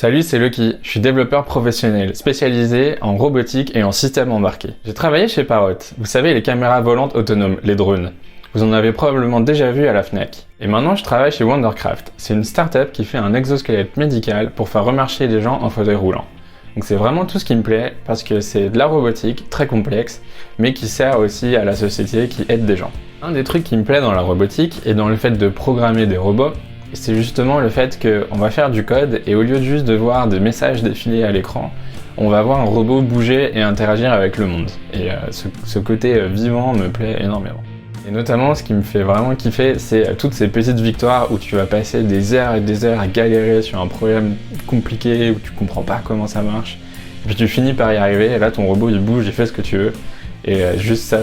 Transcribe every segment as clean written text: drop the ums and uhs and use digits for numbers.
Salut, c'est Lucky, je suis développeur professionnel, spécialisé en robotique et en système embarqué. J'ai travaillé chez Parrot, vous savez les caméras volantes autonomes, les drones. Vous en avez probablement déjà vu à la Fnac. Et maintenant je travaille chez Wondercraft, c'est une start-up qui fait un exosquelette médical pour faire remarcher les gens en fauteuil roulant. Donc c'est vraiment tout ce qui me plaît, parce que c'est de la robotique très complexe, mais qui sert aussi à la société, qui aide des gens. Un des trucs qui me plaît dans la robotique et dans le fait de programmer des robots, c'est justement le fait qu'on va faire du code et au lieu de juste de voir des messages défiler à l'écran, on va voir un robot bouger et interagir avec le monde. Et ce côté vivant me plaît énormément. Et notamment, ce qui me fait vraiment kiffer, c'est toutes ces petites victoires où tu vas passer des heures et des heures à galérer sur un problème compliqué, où tu comprends pas comment ça marche, et puis tu finis par y arriver, et là ton robot il bouge, il fait ce que tu veux, et juste ça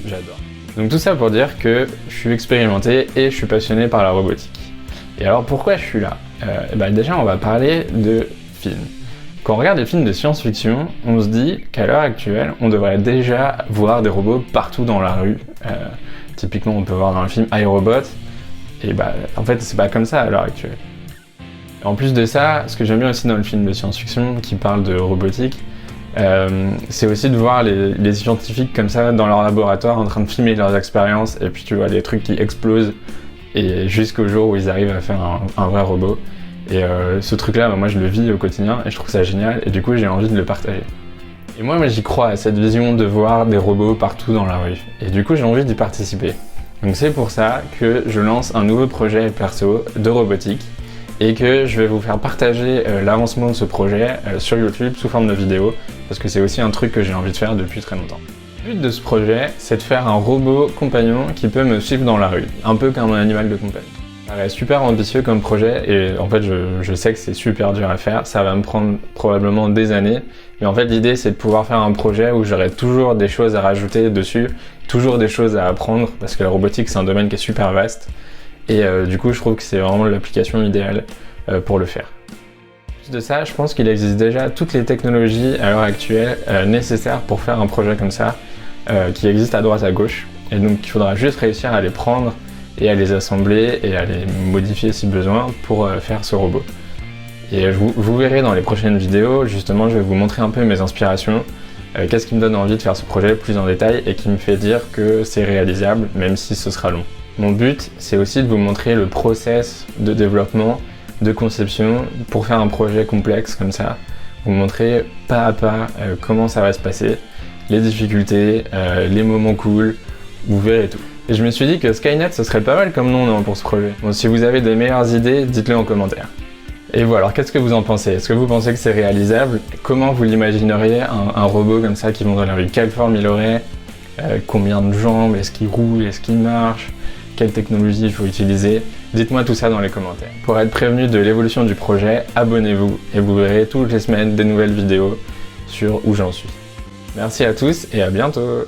j'adore. Donc tout ça pour dire que je suis expérimenté et je suis passionné par la robotique. Et alors pourquoi je suis là? Déjà on va parler de films. Quand on regarde des films de science-fiction, on se dit qu'à l'heure actuelle, on devrait déjà voir des robots partout dans la rue. Typiquement on peut voir dans le film iRobot, et en fait c'est pas comme ça à l'heure actuelle. En plus de ça, ce que j'aime bien aussi dans le film de science-fiction qui parle de robotique, c'est aussi de voir les scientifiques comme ça dans leur laboratoire en train de filmer leurs expériences, et puis tu vois des trucs qui explosent, et jusqu'au jour où ils arrivent à faire un vrai robot. Et ce truc-là, moi je le vis au quotidien et je trouve ça génial, et du coup j'ai envie de le partager. Et moi j'y crois à cette vision de voir des robots partout dans la rue, et du coup j'ai envie d'y participer. Donc c'est pour ça que je lance un nouveau projet perso de robotique, et que je vais vous faire partager l'avancement de ce projet sur YouTube sous forme de vidéo, parce que c'est aussi un truc que j'ai envie de faire depuis très longtemps. Le but de ce projet, c'est de faire un robot compagnon qui peut me suivre dans la rue, un peu comme un animal de compagnie. Ça reste super ambitieux comme projet, et en fait je sais que c'est super dur à faire, ça va me prendre probablement des années, mais en fait l'idée c'est de pouvoir faire un projet où j'aurai toujours des choses à rajouter dessus, toujours des choses à apprendre, parce que la robotique c'est un domaine qui est super vaste, et du coup je trouve que c'est vraiment l'application idéale pour le faire. En plus de ça, je pense qu'il existe déjà toutes les technologies à l'heure actuelle nécessaires pour faire un projet comme ça, qui existent à droite à gauche, et donc il faudra juste réussir à les prendre et à les assembler et à les modifier si besoin pour faire ce robot. Et vous verrez dans les prochaines vidéos, justement je vais vous montrer un peu mes inspirations, qu'est-ce qui me donne envie de faire ce projet plus en détail et qui me fait dire que c'est réalisable même si ce sera long. Mon but c'est aussi de vous montrer le process de développement, de conception pour faire un projet complexe comme ça, vous montrer pas à pas comment ça va se passer, les difficultés, les moments cool, vous verrez tout. Et je me suis dit que Skynet ce serait pas mal comme nom pour ce projet. Bon, si vous avez des meilleures idées, dites-le en commentaire. Et voilà, alors qu'est-ce que vous en pensez? Est-ce que vous pensez que c'est réalisable? Comment vous l'imagineriez, un robot comme ça qui vont dans la rue? Quelle forme il aurait? Combien de jambes? Est-ce qu'il roule? Est-ce qu'il marche? Quelle technologie il faut utiliser? Dites-moi tout ça dans les commentaires. Pour être prévenu de l'évolution du projet, abonnez-vous et vous verrez toutes les semaines des nouvelles vidéos sur où j'en suis. Merci à tous et à bientôt!